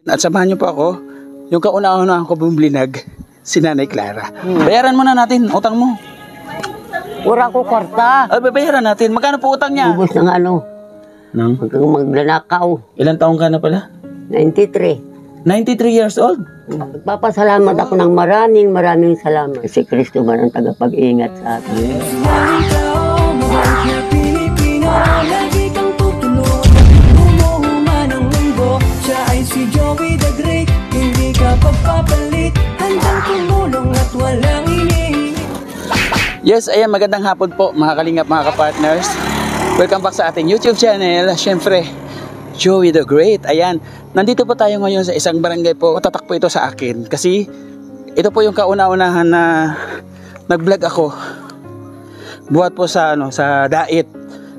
At samahan niyo po ako, yung kauna-una ko bumlinag, si Nanay Clara. Bayaran muna natin, utang mo. Wala ko kwarta. Ay, bayaran natin. Magkano po utang niya? Ubus ng ano, Nang? maglanakaw. Ilang taong ka na pala? 93. 93 years old. Nagpapasalamat ako ng maraming salamat. Si Kristo man ang tagapag-ingat sa atin. Si Joey the Great, hindi ka pagpapalit, handang tumulong at walang hinihingi. Yes, ayan, magandang hapon po mga kalingap, mga kapartners. Welcome back sa ating YouTube channel. Siyempre, Joey the Great. Ayan, nandito po tayo ngayon sa isang barangay po. Tatak po ito sa akin kasi ito po yung kauna-unahan na nag-vlog ako. Buhat po sa, sa Dait.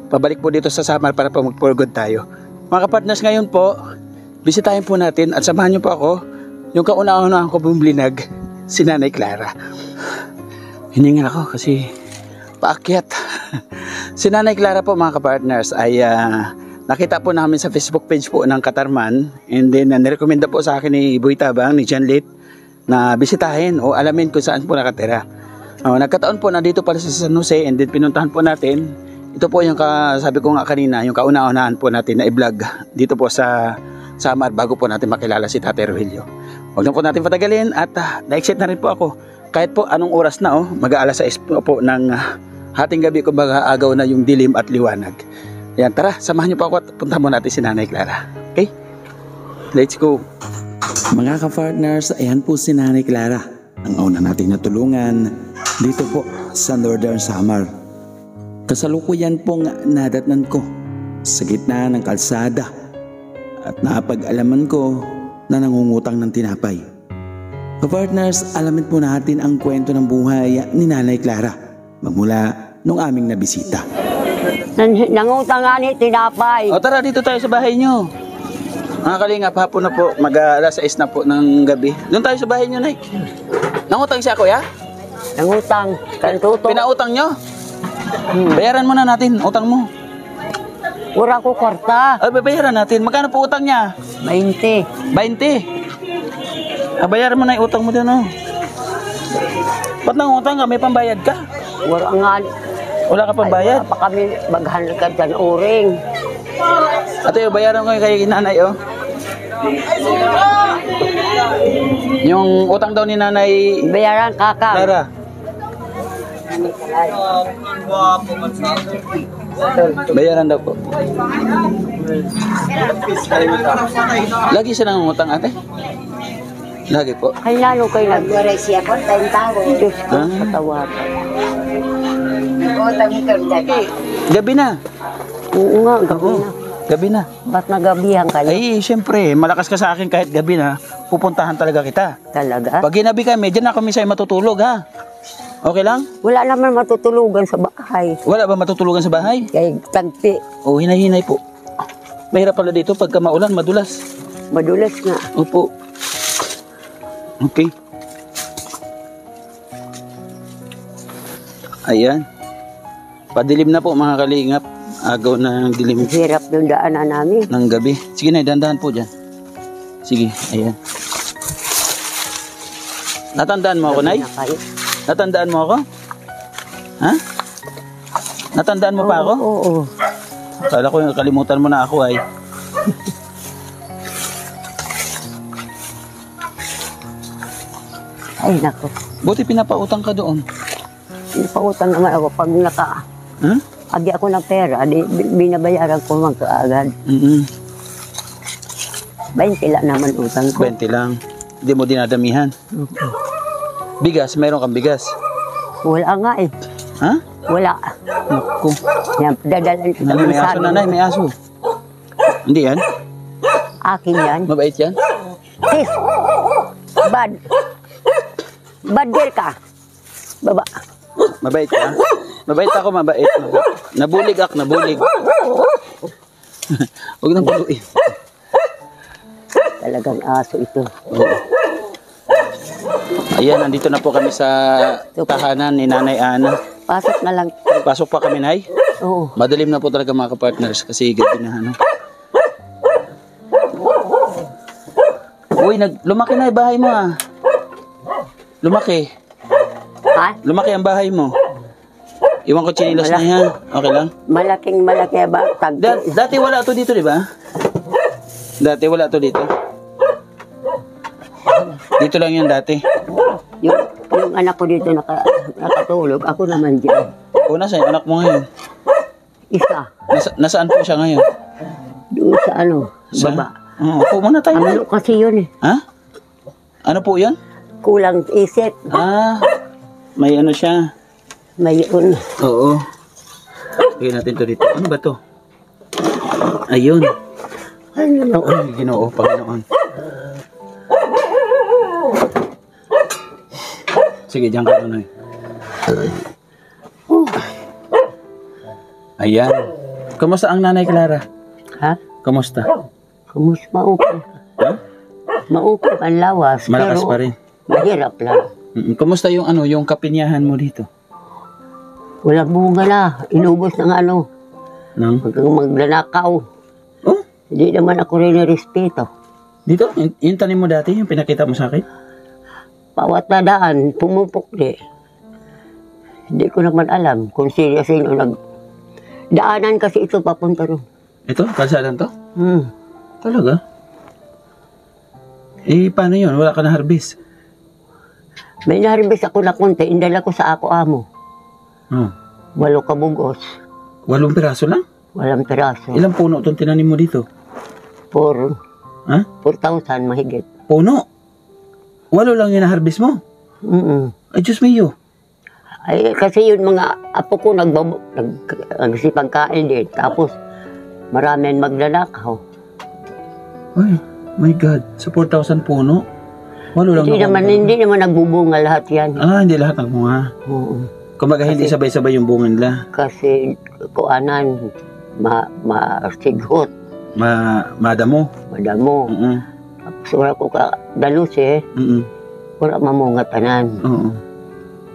Pabalik po dito sa Samar para po mag-forgod tayo. Mga kapartners, ngayon po, bisitahin po natin at samahan niyo po ako, yung kauna-unahan ko bumlinag, si Nanay Clara. Hiningal ako kasi paakyat. Si Nanay Clara po, mga kapartners, ay nakita po namin sa Facebook page po ng Katarman, and then nirekomenda po sa akin ni Boy Tabang, ni John Lit, na bisitahin o alamin kung saan po nakatira. Nagkataon po na dito pala sa San Jose, and then pinuntahan po natin. Ito po yung sabi ko nga kanina, yung kauna-unahan po natin na i-vlog dito po sa Samar bago po natin makilala si Tatay Rogelio. Huwag na po natin patagalin at na-excite na rin po ako. Kahit po anong oras na mag-aalas 6 po ng hating gabi, kumbaga agaw na yung dilim at liwanag. Ayan, tara, samahan niyo po ako at punta mo natin si Nanay Clara. Okay? Let's go. Mga ka-partners, ayan po si Nanay Clara. Ang una nating natulungan dito po sa Northern Samar. Kasalukuyan pong nadatnan ko sa gitna ng kalsada at napag-alaman ko na nangungutang ng tinapay. Ka-partners, alamin po natin ang kwento ng buhay ni Nanay Clara magmula nung aming nabisita. Nangutang nga ni tinapay. O tara, dito tayo sa bahay nyo. Mga kalingap, hapon na po, mag-alas 6 na po ng gabi. Doon tayo sa bahay nyo, Nay. Nangutang siya, kuya? Nangutang. Kantuto. Pinautang nyo? Bayaran muna natin, utang mo. Wala ko kwarta. Ay, bayaran natin. Magkano po utang niya? 20. 20. Bayaran mo na yung utang mo din, Ba't nang utang ka? May pambayad ka? Wala nga. Wala ka pambayad? Wala pa kami maghanap dyan uring. Ate, bayaran ko kay nanay, Yung utang daw ni Nanay Bayaran kaka. Clara. Bayaran daw po. Lagi siya nang utang, ate? Lagi po. Kay lalo kay nagwaray siya po, tayong tao. Diyos ko, patawad. Gabi na. Oo nga, gabi na. Gabi na. Ba't nagabihan kayo? Ay, siyempre, malakas ka sa akin kahit gabi na, pupuntahan talaga kita. Talaga? Pag ginabi kami, dyan na kami sa'yo matutulog, ha? Okay lang? Wala naman matutulugan sa bahay. Wala ba matutulugan sa bahay? Kay tagpi. O, hinay-hinay po. Mahirap pala dito pagka maulan, madulas. Madulas nga. Opo. Okay. Ayan. Padilim na po, mga kalingap. Agaw na ng dilim Hirap yung daanan namin. ng gabi. Sige na, dandahan po dyan. Sige, ayan. Natandaan mo ako, Nay? Natandaan mo ako? Ha? Natandaan mo pa ako? Oo. Kala ko yung kalimutan mo na ako, ay. Ay, nako. Buti pinapautang ka doon. Pautang naman ako pag agi ako ng pera, di binabayaran ko man kaagad. 20 lang naman utang ko. 20 lang. Hindi mo dinadamihan. Bigas, mayroon kang bigas. Wala nga eh. Ha? Wala. Naku. Yan, dadalan kita. May aso, nanay, may aso. Hindi yan? Akin yan. Mabait yan? Sis! Bad. Bad girl ka. Baba. Mabait ka? Mabait ako, mabait. Nabulig ako, nabulig. Huwag nang paluin. Talagang aso ito. Ayan, nandito na po kami sa tahanan ni Nanay Ana. Pasok na lang. Pasok pa kami, Nay? Oo. Madilim na po talaga, mga kapartners, kasi gabi na, Uy, lumaki na yung bahay mo ah. Lumaki. Ha? Lumaki ang bahay mo. Iwan ko chinilas na yan. Okay lang? Malaking malaki ba? Dati wala to dito, di ba? Dati wala to dito. Dito lang yan dati. Yung anak ko dito nakatulog, ako naman dyan. Una sa anak mo ngayon. Isa. Nasaan po siya ngayon? Doon sa baba. Upo muna tayo. Ano kasi yun eh. Ha? Ano po yan? Kulang isip. May ano siya. May yun. Oo. Lagyan natin to dito. Ano ba to? Ayun. Ano? Ay, Ginoo, Panginoon. Sige, diyan ka na. Ayan. Kamusta ang Nanay Clara? Ha? Kamusta? Kamusta? Maupay. Ha? Maupay ang lawas. Malakas pero pa rin. mahirap lang. Kamusta yung yung kapinyahan mo dito? Walang bunga na. Inubos ng Nang? maglanakaw. Oh? Hindi naman ako rin respeto. Dito? Yung tanim mo dati, yung pinakita mo sa akin? Bawat na daan, pumupukli. Hindi ko naman alam kung sino daanan kasi ito papunta ron. Ito? Kalsadan to? Talaga? Paano yun? Wala ka na harvest? May naharbis ako na konti, indala ko sa ako amo. 8 kabugos. 8 piraso lang? Walang piraso. Ilang puno itong tinanim mo dito? 4,000 mahigit. Puno? 8 lang yung na-harvest mo? Ay, Diyos mio. Ay, kasi yun mga apo ko nagsipagkain din. Tapos, maraming maglalakaw. Ay, my God. Sa 4,000 puno? 8 lang Hindi naman nagbubunga lahat yan. Hindi lahat nagbunga. Kumbaga, hindi sabay-sabay yung bunga nila. Kasi, kuanan, masighot. Madamo. Madamo. Tapos, wala ko dalus eh. Wala mamungatanan.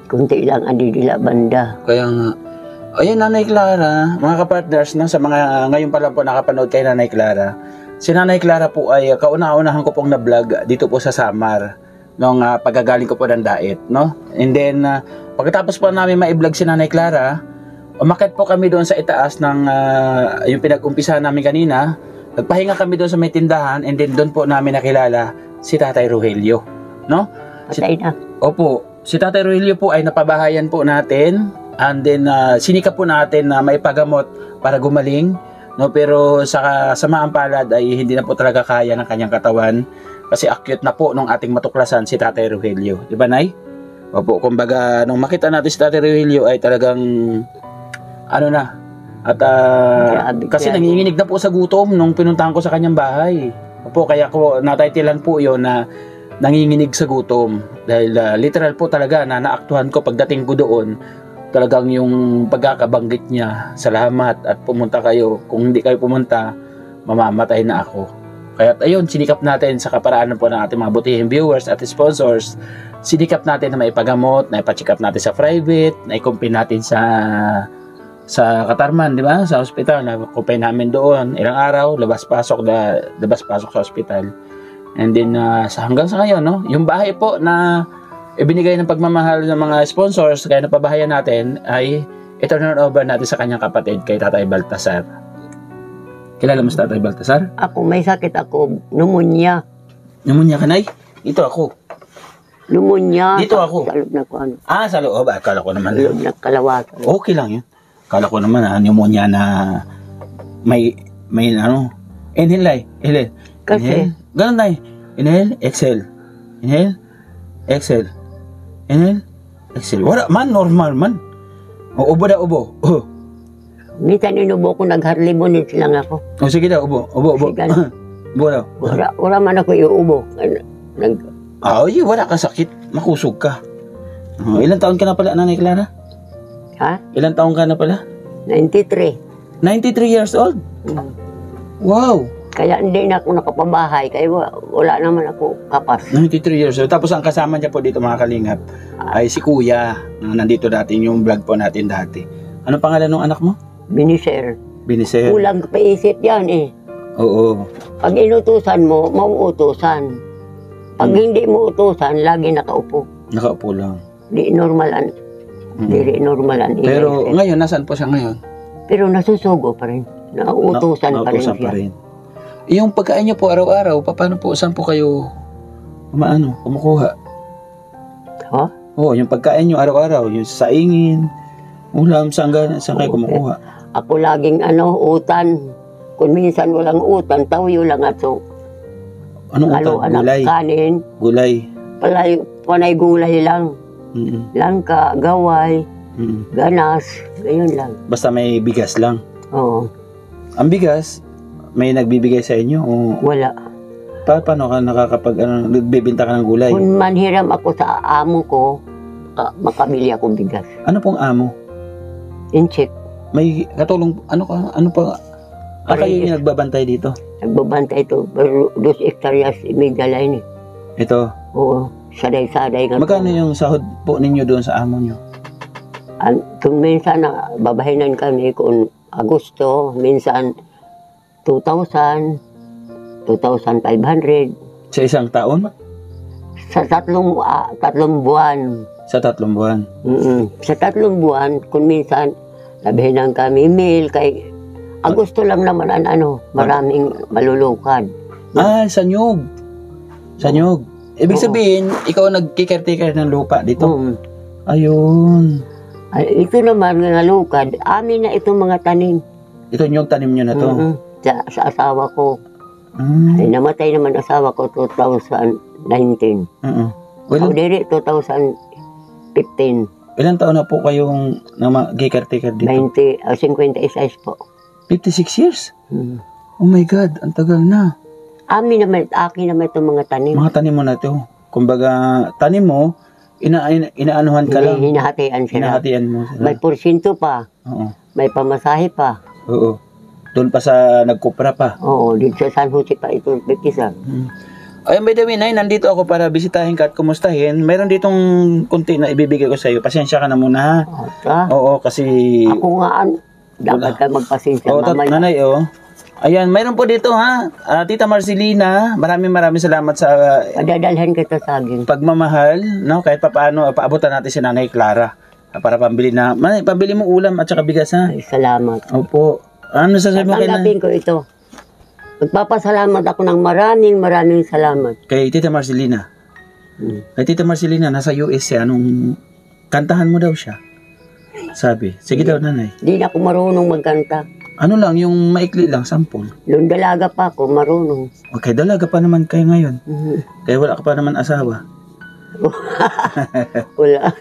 Kunti lang adidila banda. Kaya nga. Ayan, Nanay Clara, mga kapartners, sa mga ngayon pa lang po nakapanood kay Nanay Clara. Si Nanay Clara po ay kauna-unahan ko pong na-vlog dito po sa Samar nung pagkagaling ko po ng diet, no? And then, pagkatapos po namin ma-vlog si Nanay Clara, umakyat po kami doon sa itaas ng yung pinag-umpisa namin kanina. Nagpahinga kami doon sa may tindahan and then doon po namin nakilala si Tatay Rogelio, no? Patay na. Opo, si Tatay Rogelio po ay napabahayan po natin and then sinikap po natin na maipagamot para gumaling, no? Pero sa samaang palad ay hindi na po talaga kaya ng kanyang katawan kasi acute na po nung ating matuklasan si Tatay Rogelio. Di ba, Nay? Opo, kumbaga nung makita natin si Tatay Rogelio ay talagang at kasi nanginginig na po sa gutom nung pinuntahan ko sa kanyang bahay. Opo, kaya ko nataytilan po yon na nanginginig sa gutom dahil literal po talaga na naaktuhan ko pagdating ko doon, talagang yung pagkakabanggit niya, salamat at pumunta kayo, kung hindi kayo pumunta mamamatay na ako. Kaya ayun, sinikap natin sa kaparaanan po ng ating mga butihing viewers at sponsors, sinikap natin na maipagamot, na ipacheck up natin sa private, na ikumpin natin sa Katarman, di ba? Sa hospital, na-kumpay namin doon. Ilang araw, labas-pasok sa hospital. And then, hanggang sa ngayon, no? Yung bahay po na ibinigay ng pagmamahal ng mga sponsors, kaya napabahayan natin, ay i-turn over natin sa kanyang kapatid, kay Tatay Baltasar. Kilala mo si Tatay Baltasar? Ako, may sakit ako. Pneumonia. Pneumonia ka, Nay? Ito ako. Pneumonia. Dito ako. Sa loob na ko. Sa loob. Akala ko naman. Sa loob na kalawakan. Okay lang yun. Akala ko naman, pneumonia na may inhale, Nay. Inhale. Kasi, Inhale. Ganun, Nay. Inhale, exhale. Inhale, exhale. Inhale, exhale. Wala man, normal man. Ubo na, ubo. minsan inubo ko, nag-harlimonits lang ako. Sige daw, ubo. Sige. Ubo daw. Wala man ako iuubo. Wala ka sakit. Makusog ka. Ilang taon ka na pala, Nanay Clara? Ha? Ilang taon ka na pala? 93. 93 years old? Wow! Kaya hindi na ako nakapabahay. Kaya wala naman ako kapas. 93 years old. Tapos ang kasama niya po dito, mga kalingap, ay si Kuya. Nandito natin yung vlog po natin dati. Ano pangalan ng anak mo? Biniser. Biniser. Kulang paisip yan eh. Oo. Pag inutusan mo, mauutusan. Pag hindi mo utusan, lagi nakaupo. Nakaupo lang. Di normalan. Di normalan. Pero ngayon, nasaan po siya ngayon? Pero nasusugo pa rin. Nauutusan pa rin Nautusan siya. Yung pagkain niyo po araw-araw, paano po, saan po kayo kumukuha? Ha? Oo, yung pagkain niyo araw-araw, yung saingin, ulam, saan kayo kumukuha? Ako laging utan. Kung minsan walang utan, tawiyo lang ato. Anong utan? Anak Gulay? kanin. Gulay. Panay gulay lang. Mm-mm. Langka, gaway, Mm-mm. ganas, gayon lang. Basta may bigas lang. Oo, Ang bigas, may nagbibigay sa inyo? O wala. paano ka nagbibenta ka ng gulay? Kung manhiram ako sa amo ko, makabili akong bigas. Ano pong amo? In-check. May katulong, ano pa? Kayo yung nagbabantay dito? Nagbabantay ito. Pero 2 hectares, media line eh. Ito. Oo, saday-saday. Magkano yung sahod po ninyo doon sa amo nyo? Kung minsan babahinan kami kung Agosto, minsan 2,000, 2,500. Sa isang taon? Sa tatlong buwan. Sa 3 buwan. Sa 3 buwan, kung minsan, nabihinan kami meal kay Agosto lang naman maraming malulukan. Sa nyug. Sa nyug. Ibig sabihin, ikaw nagkikartikar ng lupa dito. Ayun. Ito naman nga lukad, amin na itong mga tanim. Ito yung tanim nyo na to. Sa asawa ko. Ay, namatay naman asawa ko 2019. Well, O diri 2015. ilang taon na po kayong nagkikartikar dito? 56 po. 56 years? Oh my God, ang tagal na. Amin naman, akin naman itong mga tanim. Mga tanim mo na to. Kumbaga, tanim mo, inaanuhan ka lang. Hinahatian sila. Hinahatian mo sila. May porsyento pa. Oo. May pamasahe pa. Oo. Doon pa sa nagkupra pa. Oo, dito sa San Jose pa ito, Pipisa. Ay, by the way, Nay, nandito ako para bisitahin ka at kumustahin. Mayroon ditong kunti na ibibigay ko sa iyo. Pasensya ka na muna. Oo, kasi... Ako nga, dapat ka magpasensya. Oo, nanay, Ayan, mayroon po dito ha. Tita Marcelina, maraming salamat sa Padadalhan kita saging. pagmamahal, no? Kahit paano paabutan natin si Nanay Clara para pambili mo ulam at saka bigas ha. Ay, salamat. Opo. Ano sasabihin mo Tatanggapin ko ito. Magpapasalamat ako ng maraming salamat. kay Tita Marcelina? Kay Tita Marcelina, nasa US siya. Anong kantahan mo daw siya? Sabi. Sige daw, Nanay. Di na ako marunong magkanta. Ano lang, yung maikli lang, sampol. Noong dalaga pa ako, marunong. Okay, dalaga pa naman kayo ngayon. Kaya wala ka pa naman asawa. Wala.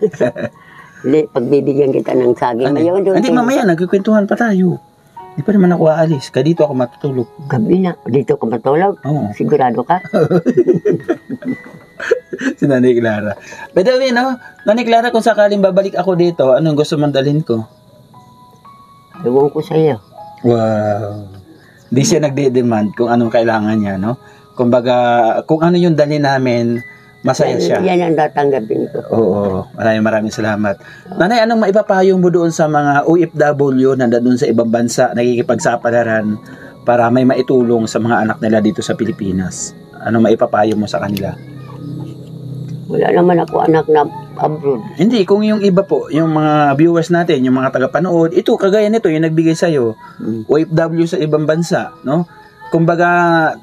Hindi, pagbibigyan kita ng saging. Ayaw doon. Hindi, mamaya, nagkikwentuhan pa tayo. Hindi pa naman ako aalis. Kaya dito ako matutulog. Gabi na. Dito ka matulog? Oo. Sigurado ka? Si Nanay Clara. By the way, no? Nanay Clara, kung sakaling babalik ako dito, anong gusto mong dalhin ko? Ewan ko sa iyo. Wow. Hindi siya nagde-demand kung anong kailangan niya, no? Kumbaga, kung ano yung dalhin namin, masaya siya. Yan ang tatanggapin ko. Oo, maraming salamat. Nanay, anong maipapayo mo doon sa mga OFW na doon sa ibang bansa, nakikipagsapalaran para may maitulong sa mga anak nila dito sa Pilipinas? Anong maipapayo mo sa kanila? Wala naman ako anak na abroad. Hindi, kung yung iba po, yung mga viewers natin, yung mga tagapanood, ito, kagaya nito, yung nagbigay sa'yo, OFW sa ibang bansa, no? Kumbaga,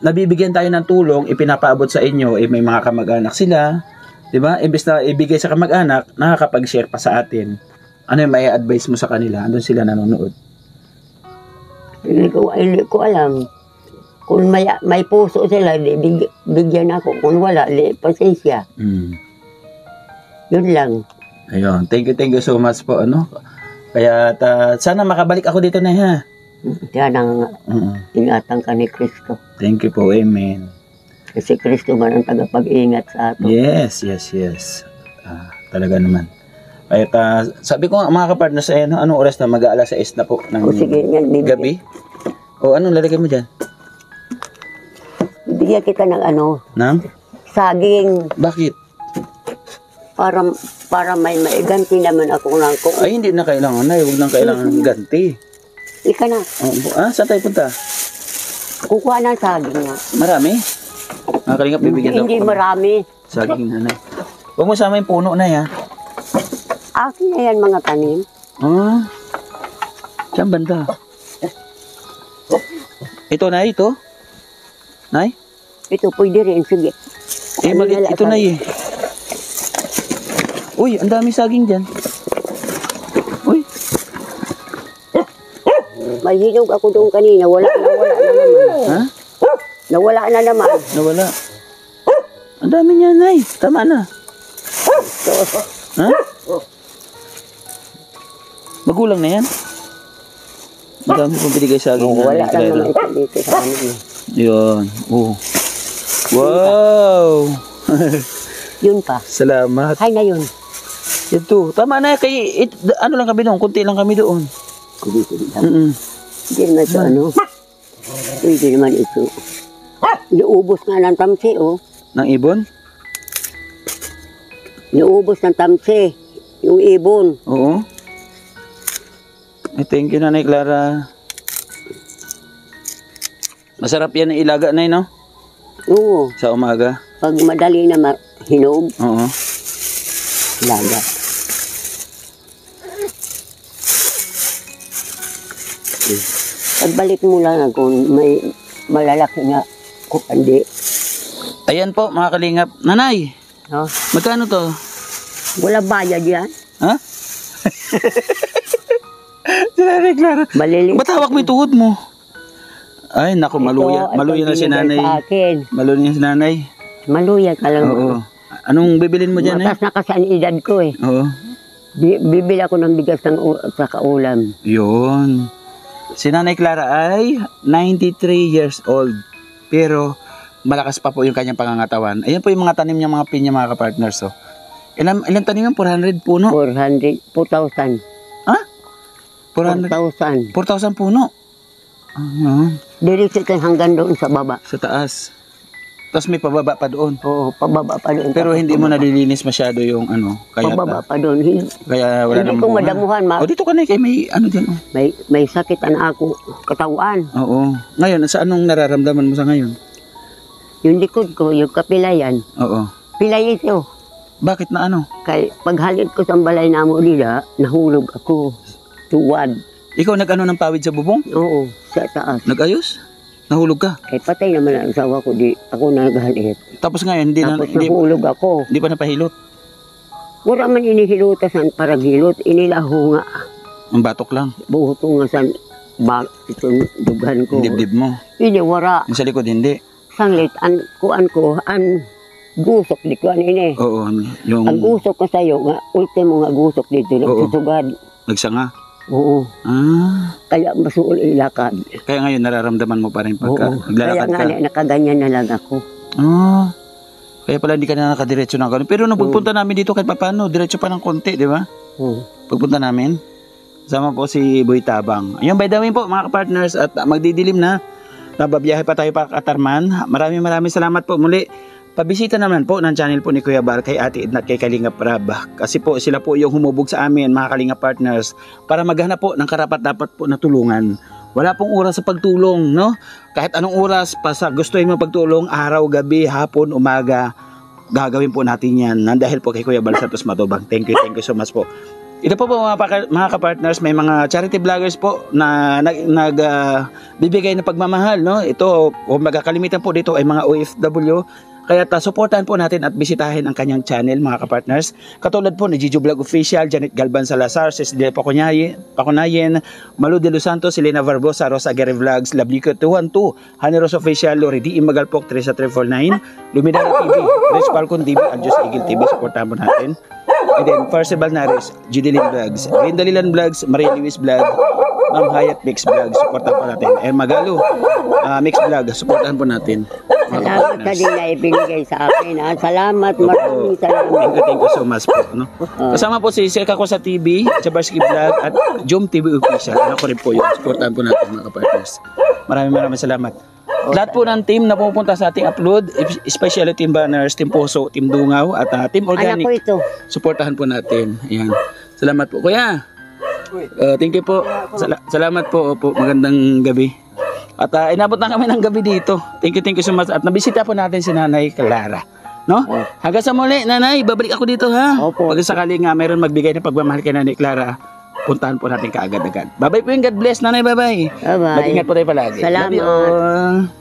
nabibigyan tayo ng tulong, ipinapaabot sa inyo, may mga kamag-anak sila, di ba? Imbes na ibigay sa kamag-anak, nakakapag-share pa sa atin. Ano yung may advice mo sa kanila? Andun sila nanonood. Hindi ko alam. Kung may puso sila, bigyan ako. Kung wala, pasensya. Yun lang. Ayun, thank you so much po, ano? Kaya, sana makabalik ako dito na, ha? Yan ang ingatan ka ni Kristo. Thank you po, amen. Kasi Kristo man ang tagapag-ingat sa ato. Yes. Talaga naman. Kaya sabi ko nga mga kapartners, anong oras na mag-aalas 6 na po ng sige, gabi? O anong lalagay mo dyan? Bibigyan kita ng Nang? saging. Bakit? Para may maiganti naman ako ng Ay, hindi na kailangan na. Huwag nang kailangan ganti. Ika na. Saan tayo punta? Kukuha ng saging na. Marami? Mga kalingap, bibigyan daw Hindi ako ng marami. saging nanay. Huwag mo sama yung puno na ya. Akin na yan mga tanim. Ah. Saan banda? Ito na ito? Nay? Ito pwede rin, sige. Eh, Ano maliit nila ito na sabi? Uy, ang dami saging dyan. Uy, May hinog ako doon kanina, wala na naman. ha? Nawala na naman. Nawala. Ang dami niya, Nay. Tama na. Ha? Magulang na yan? Ang dami kong binigay saging na Wala na Clara. naman ito dito sa kanina. Yun. Oh. Wow! Yun pa. Salamat. Hay na yun. Ito. Tama na. Ano lang kami doon? Kunti lang kami doon. Mm-mm. Hindi naman ito ano. Pwede naman ito. Naubos nga ng tamsi, oh. Ng ibon? Naubos ng tamsi. Yung ibon. Oo. Thank you, Nanay Clara. Masarap yan ang ilaga, Nay, no? Oo. Sa umaga. Pag madali na hinog, Oo. laga. Pagbalik mo lang kung may malalaki na kupandi. Ayan po, mga kalingap. Nanay, No? magkano to? Wala bayad yan. Ha? Si Nanay Clara. Maliliit. Ba't hawak mo yung tuhod mo? Ay, naku, maluya. Ito, Maluya na si binigay Nanay. sa akin. Maluya na si Nanay. Maluya ka lang. Oo. Anong bibilin mo dyan, eh? Matas na kasi ang edad ko eh. Oo. Bibili ako ng bigas ng sa kaulam. Yun. Si Nanay Clara ay 93 years old. Pero malakas pa po yung kanyang pangangatawan. Ayan po yung mga tanim niya, mga pinya, mga kapartners. Oh. Ilan tanim yan? 400 puno? 4,000. Ha? 400? 4,000. 4,000 puno? Ano? Diretso ito hanggang doon sa baba. Sa taas. Tapos may pababa pa doon. Oo, pababa pa doon. Pero hindi mo nalilinis masyado yung ano. Kaya, Pababa pa doon. kaya wala Hindi namang ko bunga. madamuhan. O dito ka na, kay may ano dyan. Oh. May sakit na ako. Katawan. Oo. Ngayon, sa anong nararamdaman mo sa ngayon? Yung likod ko, yung kapilayan. Oo. Pilay ito. Bakit na ano? Kay paghalit ko sa balay na mo nila, nahulog ako. Tuwad. Ikaw nag-ano ng pawid sa bubong? Oo, sa taas. Nag-ayos? Nahulog ka? Kay patay naman ang asawa ko, di ako naghalit. Tapos ngayon, Tapos nahulog ako. hindi pa napahilot. Wala man inihilutas para hilot, inilaho nga. Ang batok lang. Buhot ko nga sa itong dugan ko. Yung dibdib mo. Ini wara. Yung sa likod, hindi. Sanglit, kuan ko, gusok di kuan ini. Oo. Yung Ang gusok ko sa'yo, nga, ultimo nga gusok dito, nagsusugad. nagsanga. Oo. Ah. Kaya masuol ilakad. Kaya ngayon, nararamdaman mo pa rin pagka Oo. Kaya naglalakad nga, ka. nakaganyan na lang ako. Ah. Kaya pala hindi ka na nakadiretso ng ganun. Pero nung pagpunta namin dito kahit paano, diretso pa ng konti, di ba? Oo. Pagpunta namin, kasama po si Boy Tabang. Ayun, by the way po mga kapartners, at magdidilim na. Nababiyahe pa tayo pa Katarman. Maraming salamat po muli. Pabisita naman po ng channel po ni Kuya Bar kay Ate Edna at kay Kalingap Rab. Kasi po sila po yung humubog sa amin mga Kalingap partners para maghanap po ng karapat-dapat po na tulungan. Wala pong oras sa pagtulong, no? Kahit anong oras pa sa gustuhin mo pagtulong, araw, gabi, hapon, umaga, gagawin po natin yan. Dahil po kay Kuya Bar Santos Matubang. Thank you so much po. Ito po mga kapartners, may mga charity vloggers po na bibigay ng pagmamahal, no? Ito, kung magkakalimitan po dito ay mga OFW. Kaya supportahan po natin at bisitahin ang kanyang channel mga kapartners. Katulad po ni Gigi Vlog Official, Janet Galban Salazar, Cecilia Pacunayen, Malu de Los Santos, Elena Barbosa, Rosa Aguirre Vlogs, Lablico 212, Haneros Official, Lori D. Magalpok, Teresa 349, Luminara TV, Rich Falcon TV, Anjos Eagle TV, supportahan po natin. And then, Percival Nares, Judeline Vlogs, Rindalilan Vlogs, Maria Luis Vlog, Ma'am Hayat Mix Vlog, supportahan po natin. And Magalo, Mix Vlog, supportahan po natin. Salamat sa din na ibinigay sa akin. Ha? Salamat, maraming salamat. Thank you so much po. No? Kasama po si Silka ko sa TV, Jabarski Vlog, at Jom TV Official. Ano ko rin po yun. Supportahan po natin mga kapartners. Maraming salamat. Lahat po ng team na pupunta sa ating upload, especially Team Banners, Team Poso, Team Dungaw, at Team Anak ko Organic, ito. supportahan po natin. Ayan. Salamat po. Kuya, thank you po. Salamat po. Opo. Magandang gabi. At inabot na kami ng gabi dito. Thank you so much. At nabisita po natin si Nanay Clara. No? Hanggang sa muli, Nanay, babalik ako dito ha. Opo. Pag sakali nga mayroon magbigay ng pagmamahal kay Nanay Clara, puntahan po natin kaagad-agad. Bye-bye po yung God bless, Nanay. Bye-bye. Bye-bye. Mag-ingat po tayo palagi. Salamat. Love you all.